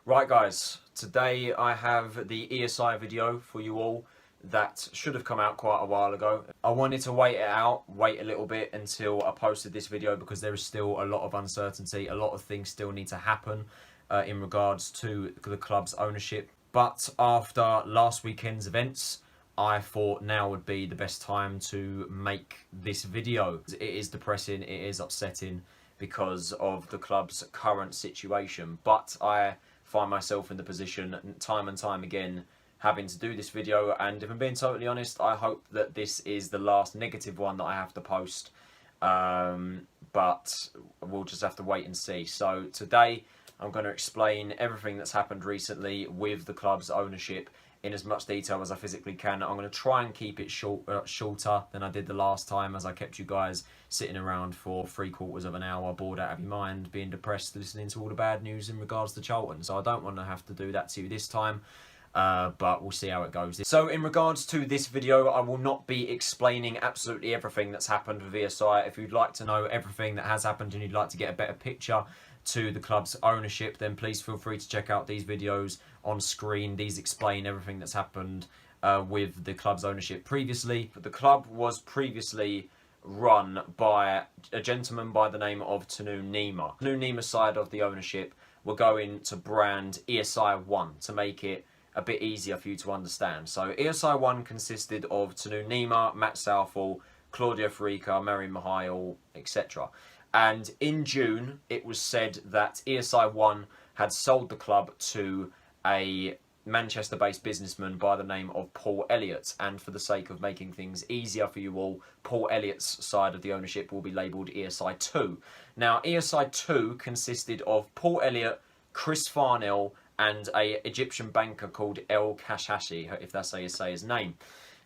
Right guys, today I have the ESI video for you all that should have come out quite a while ago. I wanted to wait a little bit until I posted this video because there is still a lot of uncertainty, a lot of things still need to happen in regards to the club's ownership. But after last weekend's events, I thought now would be the best time to make this video. It is depressing, it is upsetting because of the club's current situation, but I find myself in the position time and time again having to do this video, and if I'm being totally honest, I hope that this is the last negative one that I have to post, but we'll just have to wait and see. So today I'm going to explain everything that's happened recently with the club's ownership in as much detail as I physically can. I'm going to try and keep it shorter than I did the last time, as I kept you guys sitting around for 3/4 of an hour, bored out of your mind, being depressed, listening to all the bad news in regards to Charlton. So I don't want to have to do that to you this time, but we'll see how it goes. So in regards to this video, I will not be explaining absolutely everything that's happened with ESI. If you'd like to know everything that has happened and you'd like to get a better picture to the club's ownership, then please feel free to check out these videos on screen. These explain everything that's happened with the club's ownership previously. The club was previously run by a gentleman by the name of Tanu Nima. Tanu Nima's side of the ownership were going to brand ESI 1 to make it a bit easier for you to understand. So ESI 1 consisted of Tanu Nima, Matt Southall, Claudia Farica, Mary Mihail, etc. And in June, it was said that ESI 1 had sold the club to a Manchester-based businessman by the name of Paul Elliott. And for the sake of making things easier for you all, Paul Elliott's side of the ownership will be labelled ESI 2. Now, ESI 2 consisted of Paul Elliott, Chris Farnell, and an Egyptian banker called El Kashashi, if that's how you say his name.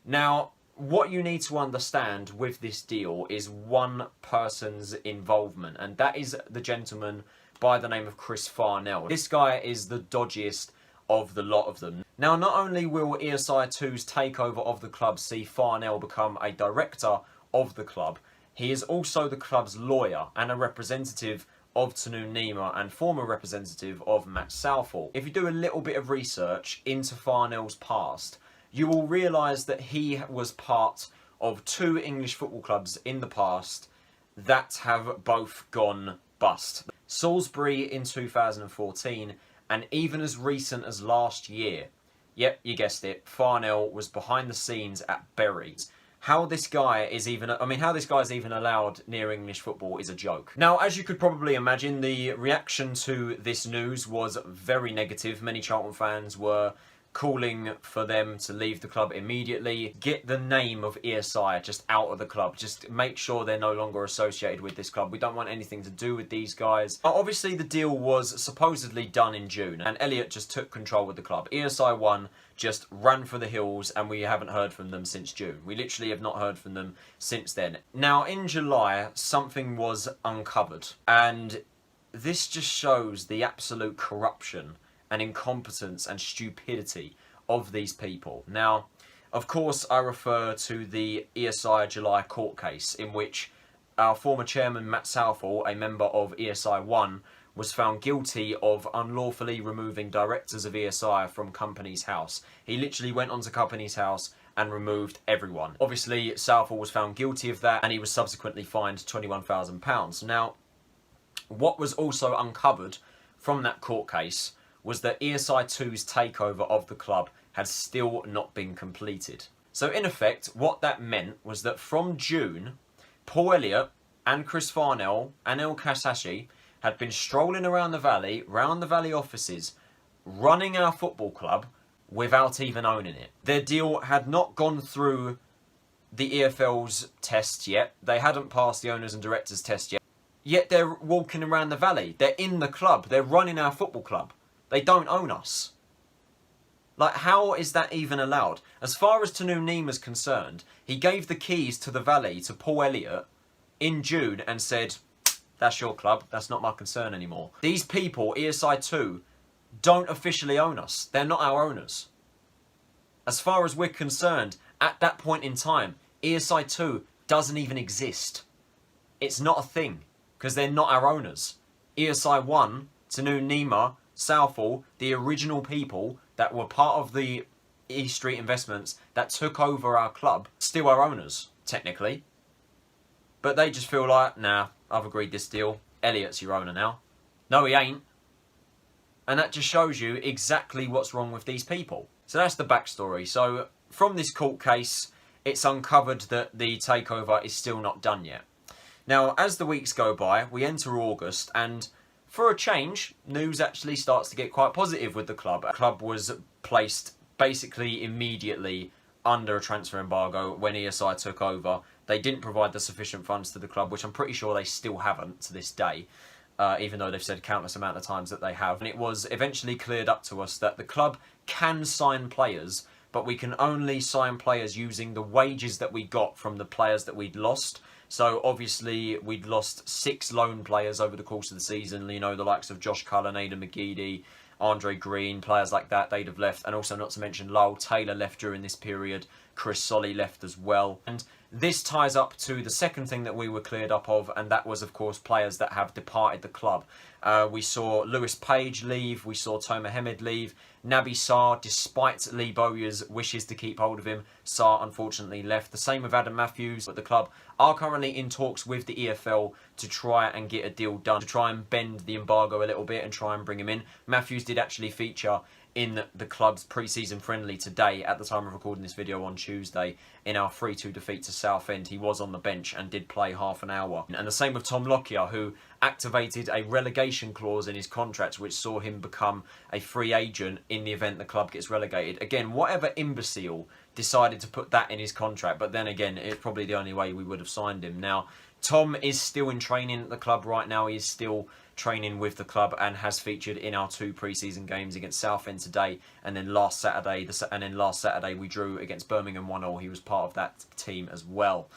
Now, what you need to understand with this deal is one person's involvement, and that is the gentleman by the name of Chris Farnell. This guy is the dodgiest of the lot of them. Now, not only will ESI 2's takeover of the club see Farnell become a director of the club, he is also the club's lawyer and a representative of Tanu Nima and former representative of Matt Southall. If you do a little bit of research into Farnell's past, you will realise that he was part of 2 English football clubs in the past that have both gone bust. Salisbury in 2014, and even as recent as last year, yep, you guessed it, Farnell was behind the scenes at Bury. How this guy is even allowed near English football is a joke. Now, as you could probably imagine, the reaction to this news was very negative. Many Charlton fans were calling for them to leave the club immediately. Get the name of ESI just out of the club. Just make sure they're no longer associated with this club. We don't want anything to do with these guys. Obviously, the deal was supposedly done in June, and Elliott just took control of the club. ESI 1 just ran for the hills, and we haven't heard from them since June. We literally have not heard from them since then. Now, in July, something was uncovered, and this just shows the absolute corruption and incompetence and stupidity of these people. Now, of course, I refer to the ESI July court case in which our former chairman Matt Southall, a member of ESI 1, was found guilty of unlawfully removing directors of ESI from Company's House. He literally went onto Company's House and removed everyone. Obviously, Southall was found guilty of that, and he was subsequently fined £21,000. Now, what was also uncovered from that court case was that ESI 2's takeover of the club had still not been completed. So in effect, what that meant was that from June, Paul Elliott and Chris Farnell and El Kashashi had been strolling around the valley, round the valley offices, running our football club without even owning it. Their deal had not gone through the EFL's test yet. They hadn't passed the owners and directors test yet. Yet they're walking around the valley. They're in the club. They're running our football club. They don't own us. Like, how is that even allowed? As far as Tanu Nima's concerned, he gave the keys to the valley to Paul Elliott in June and said, that's your club, that's not my concern anymore. These people, ESI 2, don't officially own us. They're not our owners. As far as we're concerned, at that point in time, ESI 2 doesn't even exist. It's not a thing, because they're not our owners. ESI 1, Tanu Nima, Southall, the original people that were part of the E Street Investments that took over our club, still our owners, technically. But they just feel like, nah, I've agreed this deal. Elliott's your owner now. No, he ain't. And that just shows you exactly what's wrong with these people. So that's the backstory. So from this court case, it's uncovered that the takeover is still not done yet. Now, as the weeks go by, we enter August, and for a change, news actually starts to get quite positive with the club. The club was placed basically immediately under a transfer embargo when ESI took over. They didn't provide the sufficient funds to the club, which I'm pretty sure they still haven't to this day, even though they've said countless amount of times that they have. And it was eventually cleared up to us that the club can sign players, but we can only sign players using the wages that we got from the players that we'd lost. So obviously we'd lost 6 loan players over the course of the season, you know, the likes of Josh Cullen, Aidan McGeady, Andre Green, players like that, they'd have left. And also not to mention Lowell Taylor left during this period, Chris Solly left as well. And this ties up to the second thing that we were cleared up of, and that was, of course, players that have departed the club. We saw Lewis Page leave, we saw Tomer Hemed leave, Naby Sarr, despite Lee Bowyer's wishes to keep hold of him, Sarr unfortunately left. The same with Adam Matthews, but the club are currently in talks with the EFL to try and get a deal done, to try and bend the embargo a little bit and try and bring him in. Matthews did actually feature in the club's pre-season friendly today, at the time of recording this video on Tuesday, in our 3-2 defeat to Southend. He was on the bench and did play half an hour. And the same with Tom Lockyer, who activated a relegation clause in his contract, which saw him become a free agent in the event the club gets relegated. Again, whatever imbecile decided to put that in his contract, but then again, it's probably the only way we would have signed him. Now, Tom is still in training at the club right now. He is still training with the club and has featured in our 2 pre-season games against Southend today, and then last Saturday we drew against Birmingham 1-0. He was part of that team as well.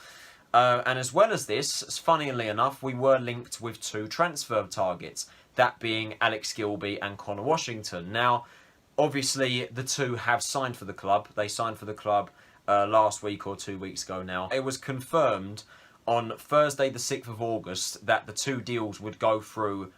And as well as this, funnily enough, we were linked with 2 transfer targets, that being Alex Gilby and Connor Washington. Now, obviously, the 2 have signed for the club. They signed for the club last week or 2 weeks ago now. It was confirmed on Thursday the 6th of August that the 2 deals would go through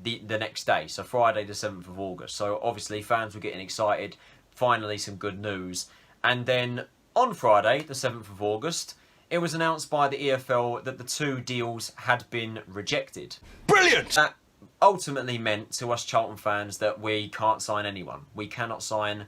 the next day, so Friday the 7th of August. So obviously fans were getting excited, finally some good news. And then on Friday the 7th of August, it was announced by the EFL that the 2 deals had been rejected. Brilliant! That ultimately meant to us Charlton fans that we can't sign anyone. We cannot sign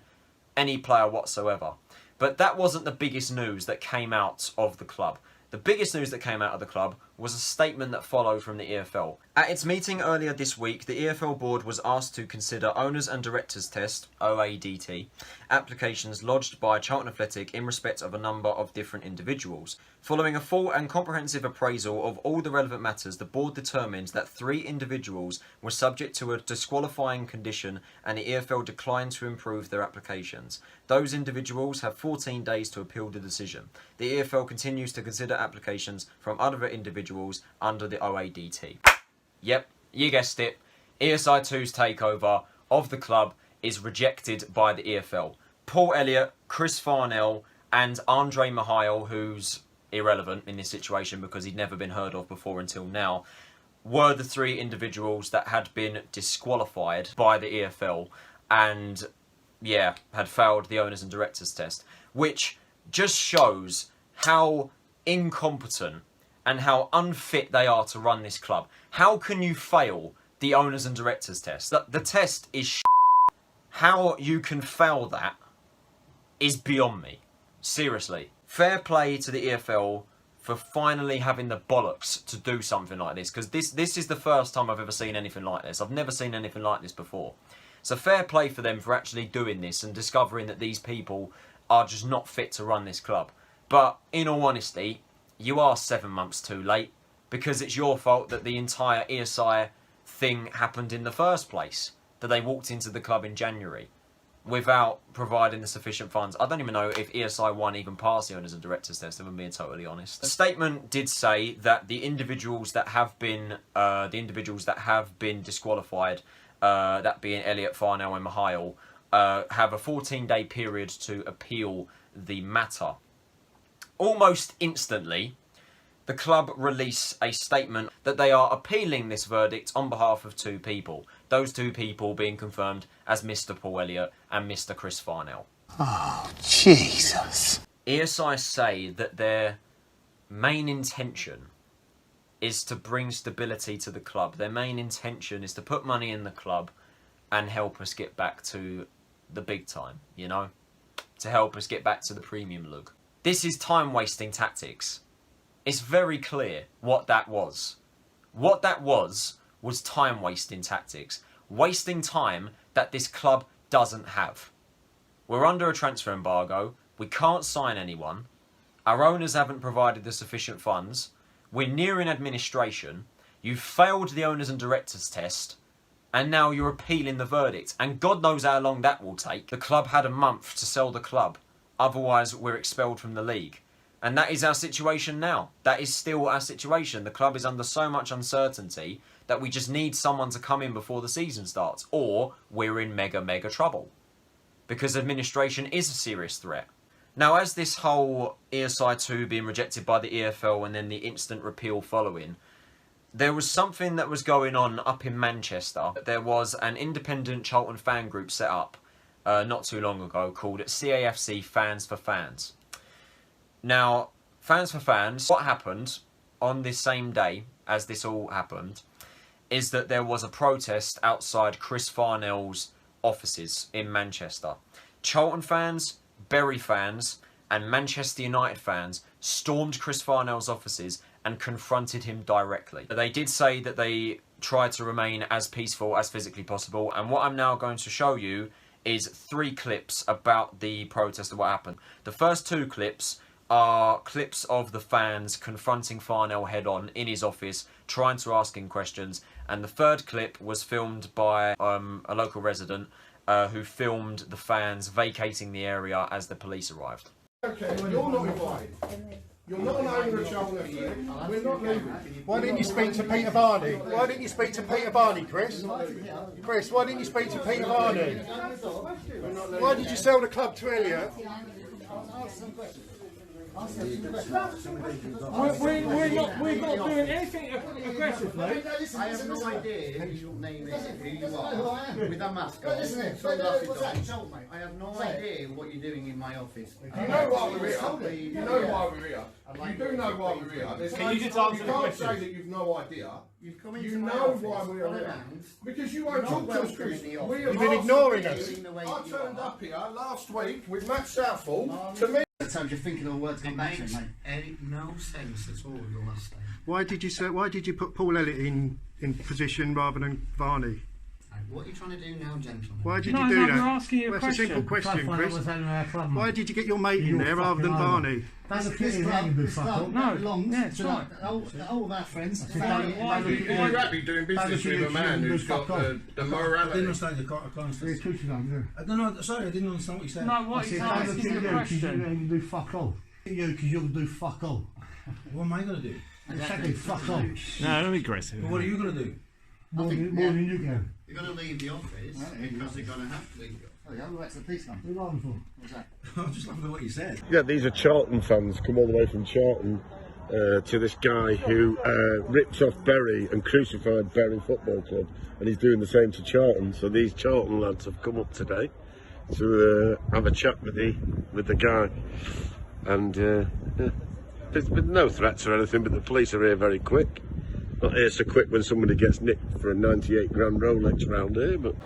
any player whatsoever. But that wasn't the biggest news that came out of the club. The biggest news that came out of the club was a statement that followed from the EFL. At its meeting earlier this week, the EFL board was asked to consider Owners and Directors Test, OADT, applications lodged by Charlton Athletic in respect of a number of different individuals. Following a full and comprehensive appraisal of all the relevant matters, the board determined that 3 individuals were subject to a disqualifying condition, and the EFL declined to improve their applications. Those individuals have 14 days to appeal the decision. The EFL continues to consider applications from other individuals under the OADT. Yep, you guessed it. ESI 2's takeover of the club is rejected by the EFL. Paul Elliott, Chris Farnell and Andre Mihail, who's irrelevant in this situation because he'd never been heard of before until now, were the 3 individuals that had been disqualified by the EFL and, yeah, had failed the Owners and Directors Test, which just shows how incompetent and how unfit they are to run this club. How can you fail the Owners and Directors Test? The test is shit. How you can fail that is beyond me. Seriously. Fair play to the EFL for finally having the bollocks to do something like this, because this is the first time I've ever seen anything like this. I've never seen anything like this before. So fair play for them for actually doing this and discovering that these people are just not fit to run this club. But in all honesty, you are 7 months too late, because it's your fault that the entire ESI thing happened in the first place, that they walked into the club in January without providing the sufficient funds. I don't even know if ESI 1 even passed the Owners and Directors Test, if I'm being totally honest. The statement did say that the individuals that have been disqualified, that being Elliott, Farnell and Mihail, have a 14-day period to appeal the matter. Almost instantly, the club release a statement that they are appealing this verdict on behalf of 2 people. Those two people being confirmed as Mr. Paul Elliott and Mr. Chris Farnell. Oh, Jesus. ESI say that their main intention is to bring stability to the club. Their main intention is to put money in the club and help us get back to the big time, you know? To help us get back to the Premium League. This is time-wasting tactics. It's very clear what that was. What that was time-wasting tactics. Wasting time that this club doesn't have. We're under a transfer embargo. We can't sign anyone. Our owners haven't provided the sufficient funds. We're nearing administration. You've failed the owners and directors test. And now you're appealing the verdict. And God knows how long that will take. The club had a month to sell the club. Otherwise, we're expelled from the league. And that is our situation now. That is still our situation. The club is under so much uncertainty that we just need someone to come in before the season starts. Or we're in mega trouble. Because administration is a serious threat. Now, as this whole ESI 2 being rejected by the EFL and then the instant repeal following, there was something that was going on up in Manchester. There was an independent Charlton fan group set up not too long ago called CAFC Fans for Fans. Now, Fans for Fans, what happened on this same day as this all happened is that there was a protest outside Chris Farnell's offices in Manchester. Charlton fans, Bury fans and Manchester United fans stormed Chris Farnell's offices and confronted him directly. They did say that they tried to remain as peaceful as physically possible, and what I'm now going to show you is 3 clips about the protest and what happened. The first 2 clips are clips of the fans confronting Farnell head on in his office, trying to ask him questions, and the third clip was filmed by a local resident who filmed the fans vacating the area as the police arrived. Okay, you're not invited. You're not an owner of Charlton Athletic. We're not leaving. Why didn't you speak to Peter Barney? Why didn't you speak to Peter Barney, Chris? Chris, why didn't you speak to Peter Barney? Why did you sell the club to Elliott? We're not doing anything aggressively. I have no idea who your name is, who you are, with a mask on, sunglasses on. I have no idea what you're doing in my office. You know why we're here. You know why we're here. You do know why we're here. Can you just answer the can't question? say that you've no idea. You've come into You my know office why we're here. unannounced. Because you won't talk to us, Chris. You've been ignoring us. I turned up here last week with Matt Southall to meet. Sometimes you're thinking of words come back to me. It makes no sense at all, your last name. Why did you put Paul Elliott in position rather than Varney? What are you trying to do now, gentlemen? Why did No, you do no, that? we're asking you a That's question. a simple question, Chris. Why Why did you get your mate in there rather than Varney? That's a This pity club, you do this fuck club up. No, belongs yeah, it's to right. all of our friends. Why do you- You're happy doing business with a man who's got the I didn't morality. understand the conversation. I don't know. Sorry, I didn't understand what you said. No, what I he's said, asking "Don't the look at question." You do fuck all. You, because you'll do fuck all. What am I going to do? Exactly, fuck all. No, don't be aggressive. But what are you going to do? More than you can. You're going to leave the office because you're going to have to leave the office. Oh, yeah, that's the police man. What are you laughing for? What's that? I'm just laughing at what you said. Yeah, these are Charlton fans, come all the way from Charlton to this guy who ripped off Bury and crucified Bury Football Club, and he's doing the same to Charlton. So these Charlton lads have come up today to have a chat with the guy, and there's been no threats or anything, but the police are here very quick. Not here so quick when somebody gets nicked for a 98 grand Rolex round here, but...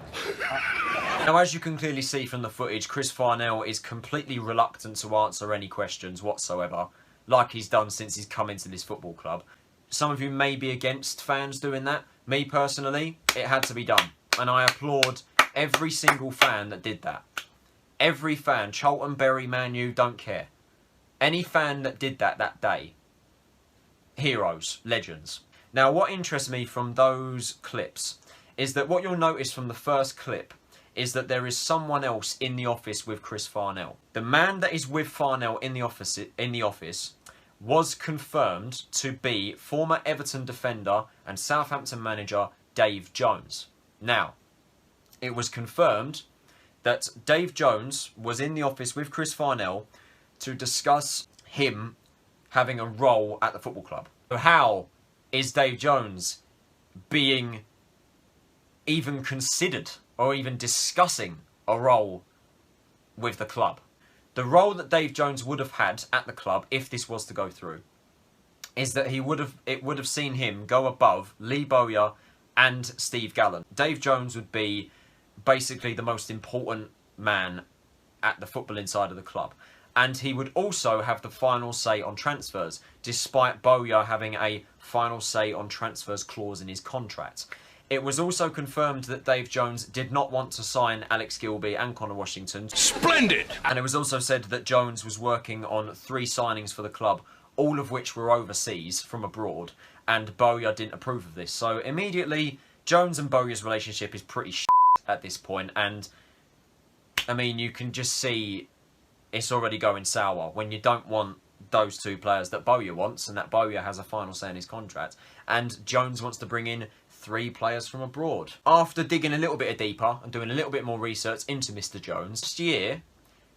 Now, as you can clearly see from the footage, Chris Farnell is completely reluctant to answer any questions whatsoever, like he's done since he's come into this football club. Some of you may be against fans doing that. Me, personally, it had to be done. And I applaud every single fan that did that. Every fan, Charlton, Bury, Man U, don't care. Any fan that did that day, heroes, legends. Now, what interests me from those clips is that what you'll notice from the first clip is that there is someone else in the office with Chris Farnell. The man that is with Farnell in the office was confirmed to be former Everton defender and Southampton manager Dave Jones. Now, it was confirmed that Dave Jones was in the office with Chris Farnell to discuss him having a role at the football club. So how is Dave Jones being even considered or even discussing a role with the club. The role that Dave Jones would have had at the club, if this was to go through, is that it would have seen him go above Lee Bowyer and Steve Gallen. Dave Jones would be basically the most important man at the footballing side of the club. And he would also have the final say on transfers, despite Bowyer having a final say on transfers clause in his contract. It was also confirmed that Dave Jones did not want to sign Alex Gilby and Connor Washington. Splendid! And it was also said that Jones was working on 3 signings for the club, all of which were overseas from abroad, and Bowyer didn't approve of this. So immediately, Jones and Bowyer's relationship is pretty shit at this point, and I mean, you can just see it's already going sour when you don't want those 2 players that Bowyer wants, and that Bowyer has a final say in his contract, and Jones wants to bring in 3 players from abroad. After digging a little bit deeper and doing a little bit more research into Mr. Jones, last year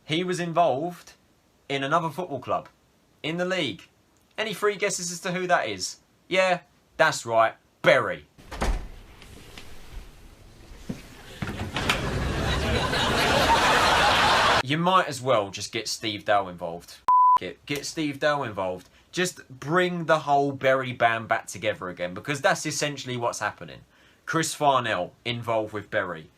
he was involved in another football club in the league. Any free guesses as to who that is? Yeah, that's right, Bury. You might as well just get Steve Dale involved. Get Steve Dale involved. Just bring the whole Bury band back together again, because that's essentially what's happening. Chris Farnell involved with Bury.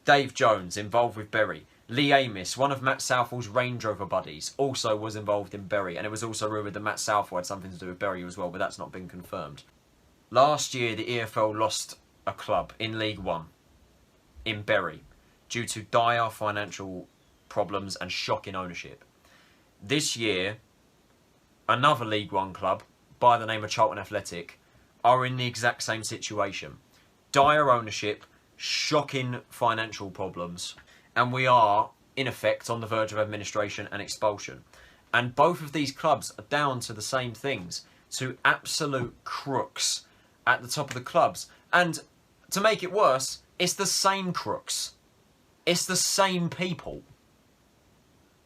Dave Jones involved with Bury. Lee Amis, one of Matt Southall's Range Rover buddies, also was involved in Bury, and it was also rumoured that Matt Southall had something to do with Bury as well, but that's not been confirmed. Last year, the EFL lost a club in League One, in Bury, due to dire financial problems and shocking ownership. This year, another League One club by the name of Charlton Athletic are in the exact same situation. Dire ownership, shocking financial problems, and we are, in effect, on the verge of administration and expulsion. And both of these clubs are down to the same things, to absolute crooks at the top of the clubs. And to make it worse, it's the same crooks. It's the same people.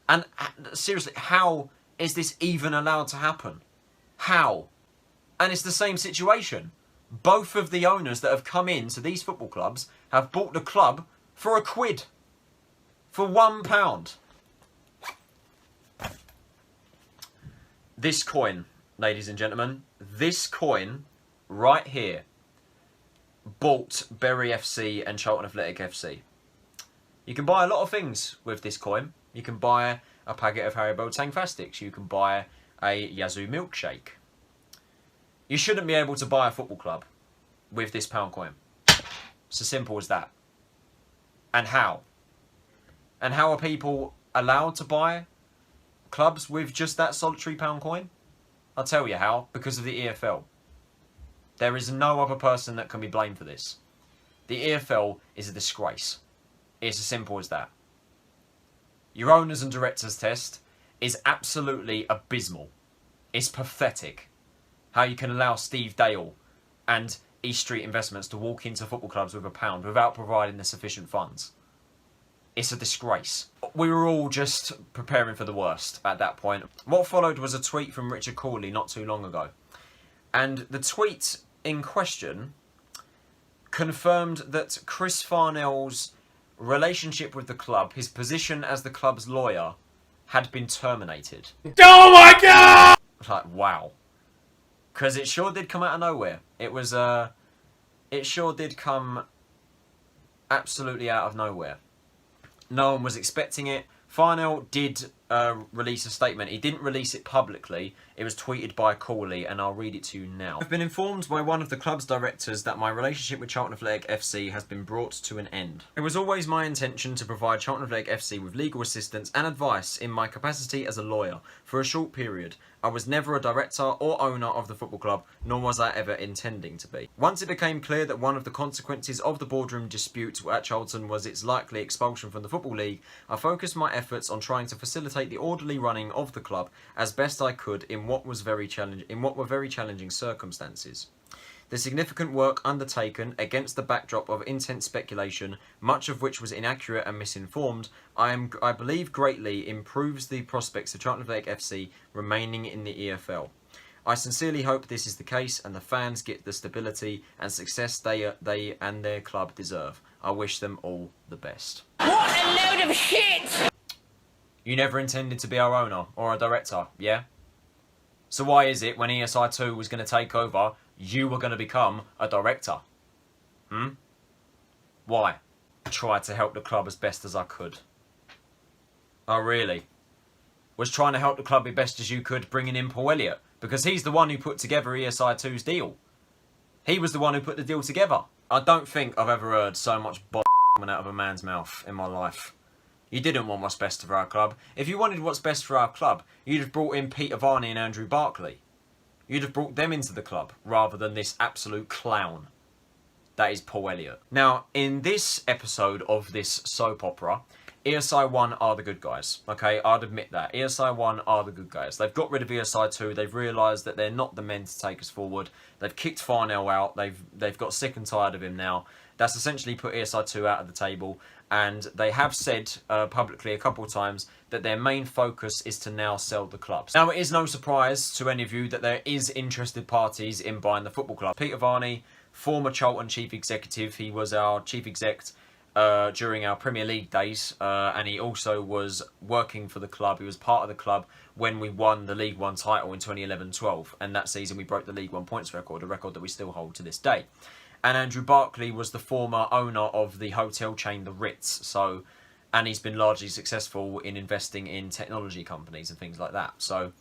And seriously, how is this even allowed to happen? How? And it's the same situation. Both of the owners that have come into these football clubs have bought the club for £1. For £1. This coin, ladies and gentlemen, this coin right here bought Bury FC and Charlton Athletic FC. You can buy a lot of things with this coin. You can buy a packet of Haribo Tangfastics. You can buy a Yazoo milkshake. You shouldn't be able to buy a football club with this pound coin. It's as simple as that. And how? And how are people allowed to buy clubs with just that solitary pound coin? I'll tell you how. Because of the EFL. There is no other person that can be blamed for this. The EFL is a disgrace. It's as simple as that. Your owners and directors test is absolutely abysmal. It's pathetic how you can allow Steve Dale and East Street Investments to walk into football clubs with £1 without providing the sufficient funds. It's a disgrace. We were all just preparing for the worst at that point. What followed was a tweet from Richard Corley not too long ago. And the tweet in question confirmed that Chris Farnell's relationship with the club, his position as the club's lawyer, had been terminated. Oh my God! I was like, wow. Because it sure did come out of nowhere. It sure did come absolutely out of nowhere. No one was expecting it. Farnell did release a statement. He didn't release it publicly. It was tweeted by Corley, and I'll read it to you now. I've been informed by one of the club's directors that my relationship with Charlton Athletic FC has been brought to an end. It was always my intention to provide Charlton Athletic FC with legal assistance and advice in my capacity as a lawyer for a short period. I was never a director or owner of the football club, nor was I ever intending to be. Once it became clear that one of the consequences of the boardroom dispute at Charlton was its likely expulsion from the Football League, I focused my efforts on trying to facilitate the orderly running of the club as best I could in what were very challenging circumstances. The significant work undertaken against the backdrop of intense speculation, much of which was inaccurate and misinformed, I believe greatly improves the prospects of Charlton Athletic FC remaining in the EFL. I sincerely hope this is the case and the fans get the stability and success they and their club deserve. I wish them all the best. What a load of shit! You never intended to be our owner or a director, yeah? So why is it when ESI 2 was going to take over, you were going to become a director? Why? I tried to help the club as best as I could. Oh, really? Was trying to help the club as best as you could, bringing in Paul Elliott? Because he's the one who put together ESI 2's deal. He was the one who put the deal together. I don't think I've ever heard so much coming out of a man's mouth in my life. You didn't want what's best for our club. If you wanted what's best for our club, you'd have brought in Peter Varney and Andrew Barkley. You'd have brought them into the club, rather than this absolute clown. That is Paul Elliott. Now, in this episode of this soap opera, ESI 1 are the good guys, okay? I'd admit that. ESI 1 are the good guys. They've got rid of ESI 2. They've realised that they're not the men to take us forward. They've kicked Farnell out. They've got sick and tired of him now. That's essentially put ESI 2 out of the table. And they have said publicly a couple of times that their main focus is to now sell the clubs. Now, it is no surprise to any of you that there is interested parties in buying the football club. Peter Varney, former Charlton chief executive. He was our chief exec during our Premier League days, and he also was working for the club. He was part of the club when we won the League One title in 2011-12, and that season we broke the League One points record, a record that we still hold to this day. And Andrew Barkley was the former owner of the hotel chain, the Ritz, and he's been largely successful in investing in technology companies and things like that. So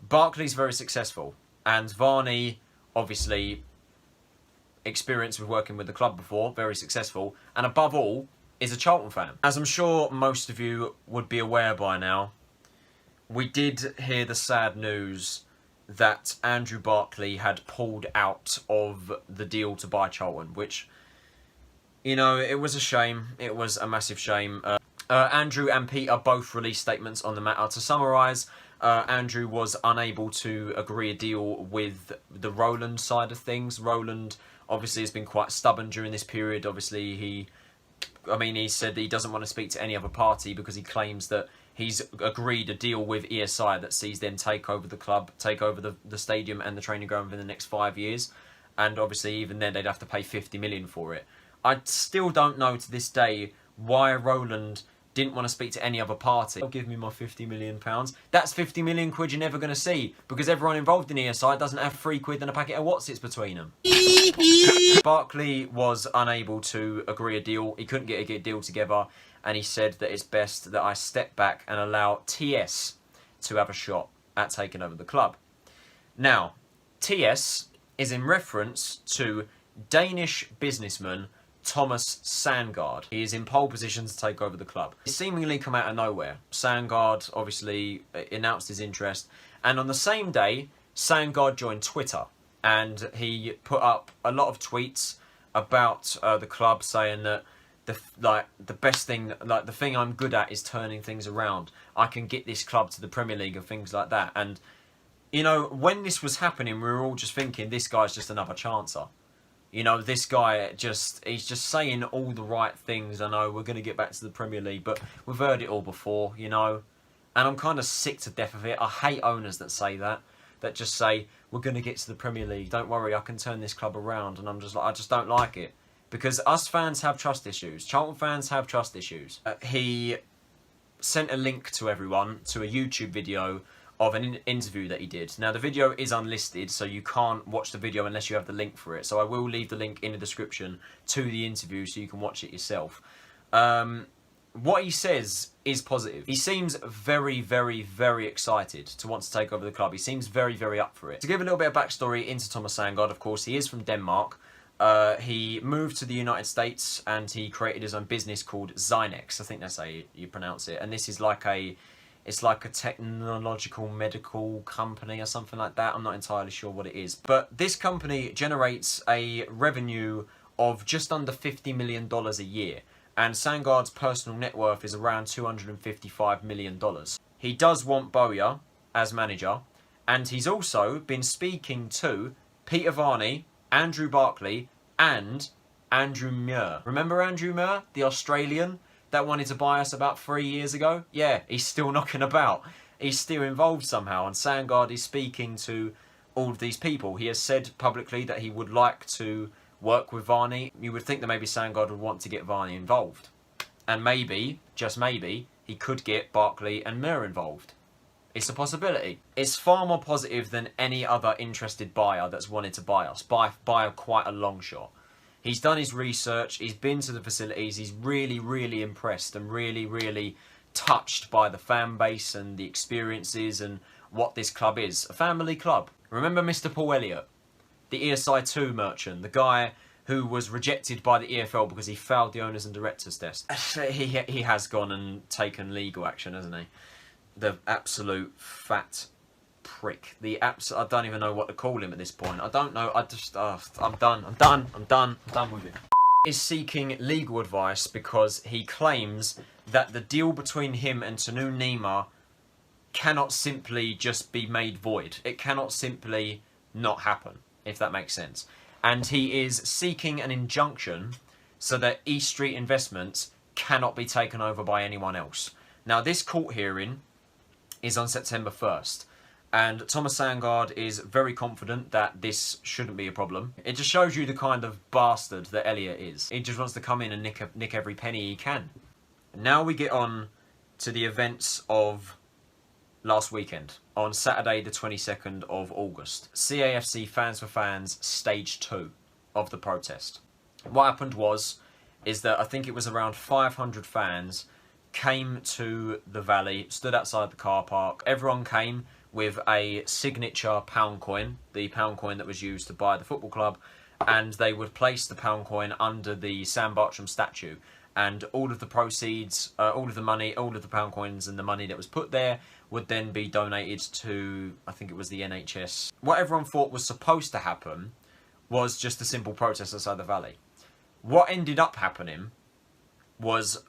Barkley's very successful, and Varney, obviously, experience with working with the club before, very successful, and above all, is a Charlton fan. As I'm sure most of you would be aware by now, we did hear the sad news that Andrew Barkley had pulled out of the deal to buy Charlton, which, you know, it was a shame. It was a massive shame. Andrew and Peter both released statements on the matter. To summarise, Andrew was unable to agree a deal with the Roland side of things. Roland obviously has been quite stubborn during this period. Obviously, he said that he doesn't want to speak to any other party because he claims that he's agreed a deal with ESI that sees them take over the club, take over the stadium and the training ground within the next 5 years. And obviously, even then, they'd have to pay 50 million for it. I still don't know to this day why Roland didn't want to speak to any other party. They'll give me my £50 million. That's 50 million quid you're never going to see, because everyone involved in ESI doesn't have £3 and a packet of Watsits between them. Barkley was unable to agree a deal. He couldn't get a deal together, and he said that it's best that I step back and allow TS to have a shot at taking over the club. Now, TS is in reference to Danish businessman Thomas Sandgaard. He is in pole position to take over the club. It seemingly come out of nowhere. Sandgaard obviously announced his interest, and on the same day, Sandgaard joined Twitter, and he put up a lot of tweets about the club, saying that the best thing, the thing I'm good at is turning things around. I can get this club to the Premier League and things like that. And you know, when this was happening, we were all just thinking, this guy's just another chancer. You know, this guy he's just saying all the right things. I know we're going to get back to the Premier League, but we've heard it all before, you know. And I'm kind of sick to death of it. I hate owners that say that just say, we're going to get to the Premier League. Don't worry, I can turn this club around. And I'm just like, I just don't like it. Because us fans have trust issues. Charlton fans have trust issues. He sent a link to everyone to a YouTube video of an interview that he did. Now, the video is unlisted, so you can't watch the video unless you have the link for it. So I will leave the link in the description to the interview so you can watch it yourself. What he says is positive. He seems very, very, very excited to want to take over the club. He seems very, very up for it. To give a little bit of backstory into Thomas Sandgaard, of course, he is from Denmark. He moved to the United States and he created his own business called Zynex. I think that's how you pronounce it. And this is like it's like a technological medical company or something like that. I'm not entirely sure what it is. But this company generates a revenue of just under $50 million a year. And Sandgaard's personal net worth is around $255 million. He does want Bowyer as manager. And he's also been speaking to Peter Varney, Andrew Barkley and Andrew Muir. Remember Andrew Muir, the Australian that wanted to buy us about 3 years ago? Yeah, he's still knocking about. He's still involved somehow, and Sandgaard is speaking to all of these people. He has said publicly that he would like to work with Varney. You would think that maybe Sandgaard would want to get Varney involved. And maybe, just maybe, he could get Barkley and Mir involved. It's a possibility. It's far more positive than any other interested buyer that's wanted to buy us, by quite a long shot. He's done his research, he's been to the facilities, he's really, really impressed and really, really touched by the fan base and the experiences and what this club is. A family club. Remember Mr. Paul Elliott, the ESI 2 merchant, the guy who was rejected by the EFL because he failed the owners and directors test. He has gone and taken legal action, hasn't he? The absolute fat prick. I don't even know what to call him at this point. I don't know. I'm done with it. Is seeking legal advice because he claims that the deal between him and Tanu Nima cannot simply just be made void. It cannot simply not happen, if that makes sense. And he is seeking an injunction so that East Street Investments cannot be taken over by anyone else. Now, this court hearing is on September 1st. And Thomas Sandgaard is very confident that this shouldn't be a problem. It just shows you the kind of bastard that Elliott is. He just wants to come in and nick every penny he can. Now we get on to the events of last weekend, on Saturday the 22nd of August. CAFC Fans for Fans Stage 2 of the protest. What happened is that I think it was around 500 fans came to the Valley, stood outside the car park. Everyone came with a signature pound coin, the pound coin that was used to buy the football club, and they would place the pound coin under the Sam Bartram statue. And all of the proceeds, all of the money, all of the pound coins and the money that was put there would then be donated to, I think it was the NHS. What everyone thought was supposed to happen was just a simple protest outside the Valley. What ended up happening was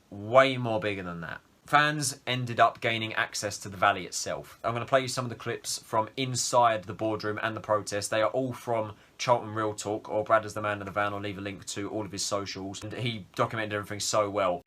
way more bigger than that. Fans ended up gaining access to the Valley itself. I'm going to play you some of the clips from inside the boardroom and the protest. They are all from CharltonRealTalk, or Brad is the man in the van. I'll leave a link to all of his socials. And he documented everything so well.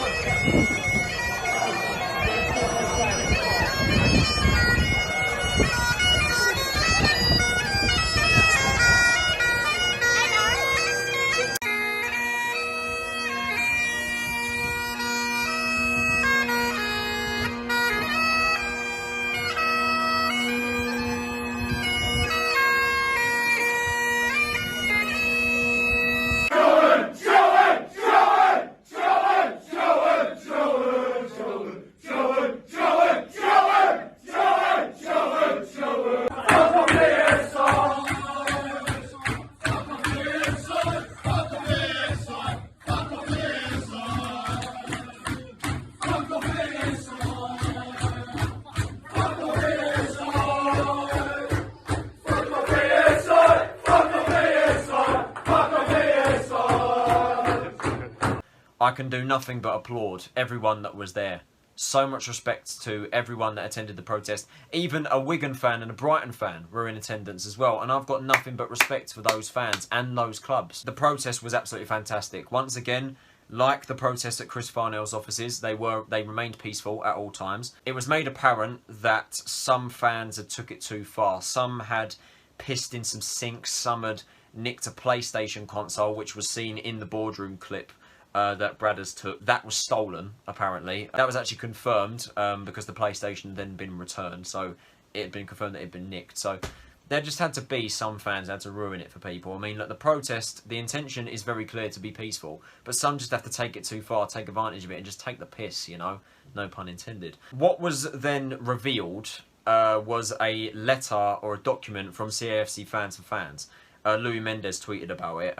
I can do nothing but applaud everyone that was there. So much respect to everyone that attended the protest. Even a Wigan fan and a Brighton fan were in attendance as well. And I've got nothing but respect for those fans and those clubs. The protest was absolutely fantastic. Once again, like the protest at Chris Farnell's offices, they remained peaceful at all times. It was made apparent that some fans had took it too far. Some had pissed in some sinks. Some had nicked a PlayStation console, which was seen in the boardroom clip that Bradders took. That was stolen, apparently. That was actually confirmed because the PlayStation had then been returned, so it had been confirmed that it had been nicked. So there just had to be some fans that had to ruin it for people. I mean, look, the protest, the intention is very clear to be peaceful, but some just have to take it too far, take advantage of it, and just take the piss, you know? No pun intended. What was then revealed was a letter or a document from CAFC Fans for Fans. Louis Mendes tweeted about it.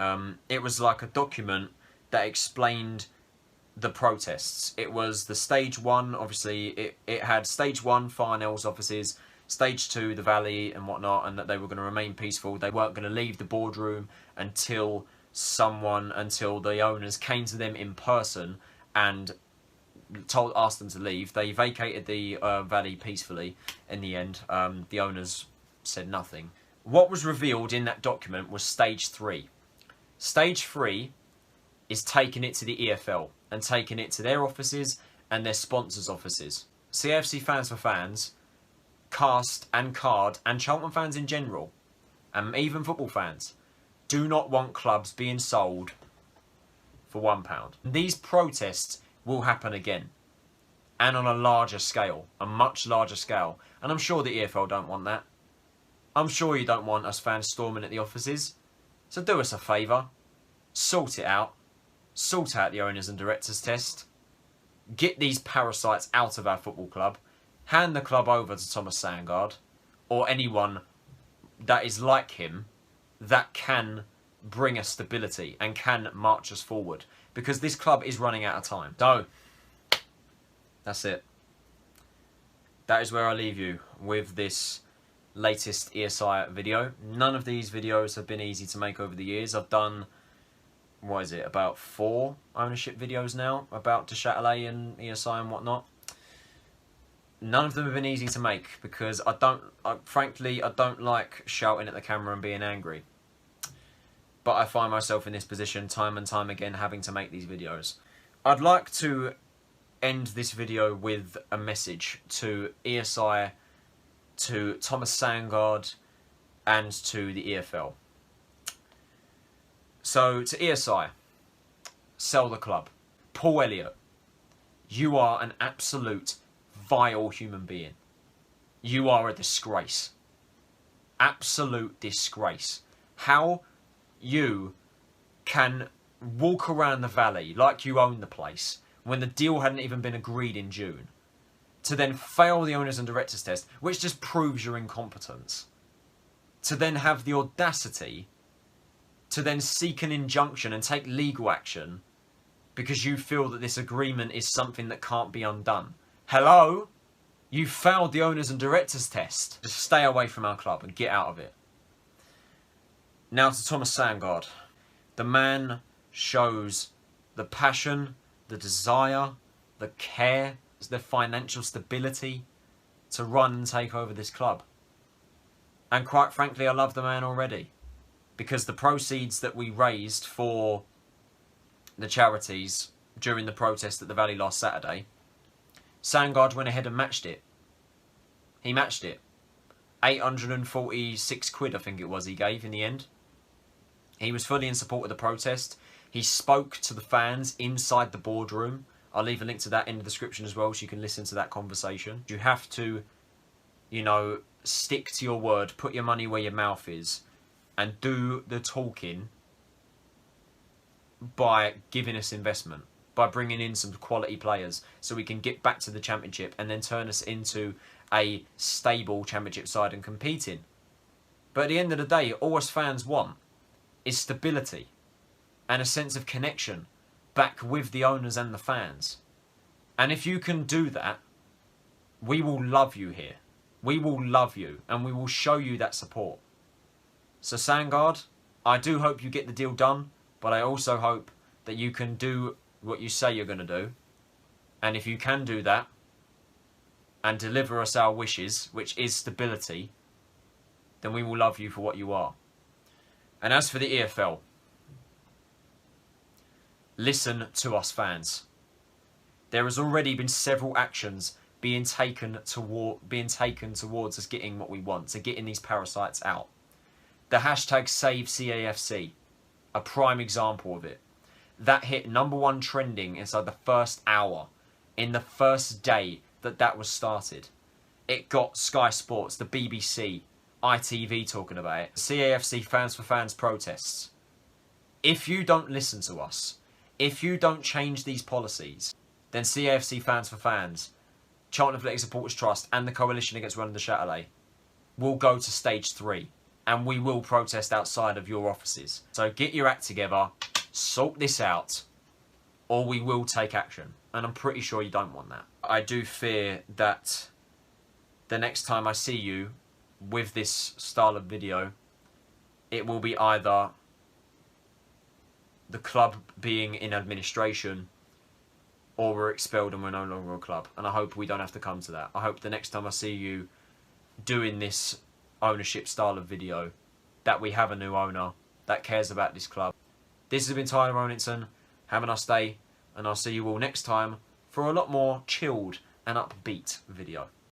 It was like a document that explained the protests. It was the stage one, obviously, it had stage one, Farnell's offices, stage two, the Valley and whatnot, and that they were going to remain peaceful. They weren't going to leave the boardroom until the owners came to them in person and asked them to leave. They vacated the Valley peacefully in the end. The owners said nothing. What was revealed in that document was stage three. Stage three is taking it to the EFL and taking it to their offices and their sponsors' offices. CAFC Fans for Fans cast and card, and Charlton fans in general, and even football fans, do not want clubs being sold for £1. These protests will happen again, and on a larger scale, a much larger scale. And I'm sure the EFL don't want that. I'm sure you don't want us fans storming at the offices. So do us a favour, sort it out. Sort out the owners and directors test. Get these parasites out of our football club. Hand the club over to Thomas Sandgaard, or anyone that is like him, that can bring us stability and can march us forward. Because this club is running out of time. So, that's it. That is where I leave you with this latest ESI video. None of these videos have been easy to make over the years. I've done, what is it, about 4 ownership videos now about Shoutout and ESI and whatnot. None of them have been easy to make because frankly, I don't like shouting at the camera and being angry. But I find myself in this position time and time again having to make these videos. I'd like to end this video with a message to ESI, to Thomas Sandgaard, and to the EFL. So, to ESI, sell the club. Paul Elliott, you are an absolute vile human being. You are a disgrace. Absolute disgrace. How you can walk around the valley like you own the place when the deal hadn't even been agreed in June, to then fail the owners and directors test, which just proves your incompetence, to then have the audacity to then seek an injunction and take legal action because you feel that this agreement is something that can't be undone. Hello? You failed the owners and directors test. Just stay away from our club and get out of it. Now to Thomas Sandgaard. The man shows the passion, the desire, the care, the financial stability to run and take over this club. And quite frankly, I love the man already. Because the proceeds that we raised for the charities during the protest at the Valley last Saturday, Sandgaard went ahead and matched it. He matched it. 846 quid, I think it was, he gave in the end. He was fully in support of the protest. He spoke to the fans inside the boardroom. I'll leave a link to that in the description as well so you can listen to that conversation. You have to, you know, stick to your word, put your money where your mouth is, and do the talking by giving us investment, by bringing in some quality players so we can get back to the championship and then turn us into a stable championship side and competing. But at the end of the day, all us fans want is stability and a sense of connection back with the owners and the fans. And if you can do that, we will love you here. We will love you and we will show you that support. So Sandgaard, I do hope you get the deal done, but I also hope that you can do what you say you're going to do. And if you can do that and deliver us our wishes, which is stability, then we will love you for what you are. And as for the EFL, listen to us fans. There has already been several actions being taken towards us getting what we want, to getting these parasites out. The hashtag SaveCAFC, a prime example of it. That hit #1 trending inside the first hour, in the first day that was started. It got Sky Sports, the BBC, ITV talking about it. CAFC Fans for Fans protests. If you don't listen to us, if you don't change these policies, then CAFC Fans for Fans, Charlton Athletic Supporters Trust and the Coalition Against Running the Châtelet will go to stage 3. And we will protest outside of your offices. So get your act together, sort this out, or we will take action. And I'm pretty sure you don't want that. I do fear that the next time I see you with this style of video, it will be either the club being in administration or we're expelled and we're no longer a club. And I hope we don't have to come to that. I hope the next time I see you doing this ownership style of video, that we have a new owner that cares about this club. This has been Tyler Roninson. Have a nice day, and I'll see you all next time for a lot more chilled and upbeat video.